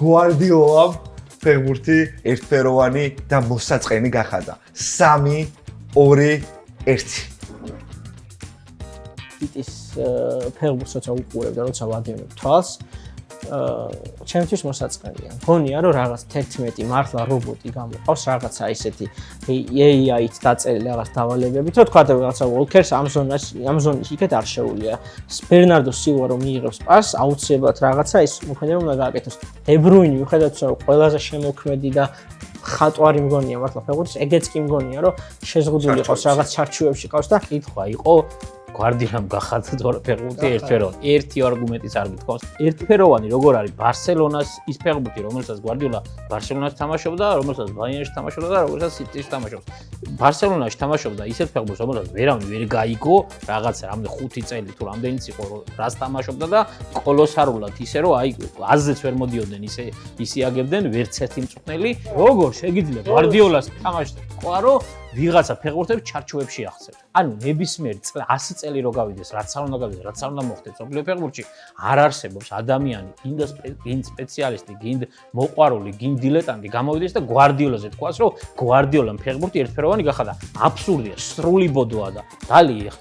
გვარდიოლამ ფეხბურთი ერთფეროვანი და მოსაწყენი გახადა. 3, 2, 1. City-ის ფეხბურთს როცა უყურებ და როცა ვადევნებ თვალს, ჩემთვის მოსაწყენია. მგონია რომ რაღაც 11 მართლა რობოტი გამოყავს რაღაცა ისეთი AI-ით დაწერილი რაღაც დავალებებით, რომ თქვა რაღაცა Walkers ამ ზონის იქეთ არ შეუულია. Bernardo Silva რომ მიიღებს პასს, აუცილებლად რაღაცა ის მოქმედება უნდა გააკეთოს. De Bruyne მიუხედავად რომ ყველაზე შემოქმედი და ხატვარი მგონია მართლა ფეხბურთის, ეგეც კი მგონია რომ შეზღუდული იყოს რაღაც ჩარჩოებში ყავს და კითხვა იყო გვარდიოლამ გახადა ფეხბურთი ერთფეროვანი. ერთი არგუმენტიც არ გითხოვს. ერთფეროვანი როგორ არის ბარსელონას ის ფეხბურთი, რომელსაც გვარდიოლა ბარსელონას თამაშობდა, რომელსაც ბაიერნში თამაშობდა და რომელსაც სიტის თამაშობს. ბარსელონაში თამაშობდა ისეთ ფეხბურთს, რომელსაც ვერავინ ვერ გაიგო, რაღაც რამე 5 წელი თუ რამდენიც იყო, რას თამაშობდა და კოლოსალურად ისე რომ აი აზრიც ვერ მოდიოდნენ ისე აგებდნენ ვერც ერთი მწვრთნელი. როგორ შეგიძლია გვარდიოლას თამაშს თქვა რომ ვიღაცა ფეხბურთებს ჩარჩოებში აღწევს. ანუ ნებისმიერ 100 წელი რო გავიდეს, რაც არ უნდა გავიდეს, რაც არ უნდა მოხდეს სოფლიო ფეხბურთში, არ არსებობს ადამიანი, გინდა სპეციალისტი, გინდა მოყვარული, გინდა დილეტანტი გამოვიდეს და გვარდიოლაზე თქვას, რომ გვარდიოლამ ფეხბურთი ერთფეროვანი გახადა. აბსურდია, სრული ბოდოა და დალი ეხლა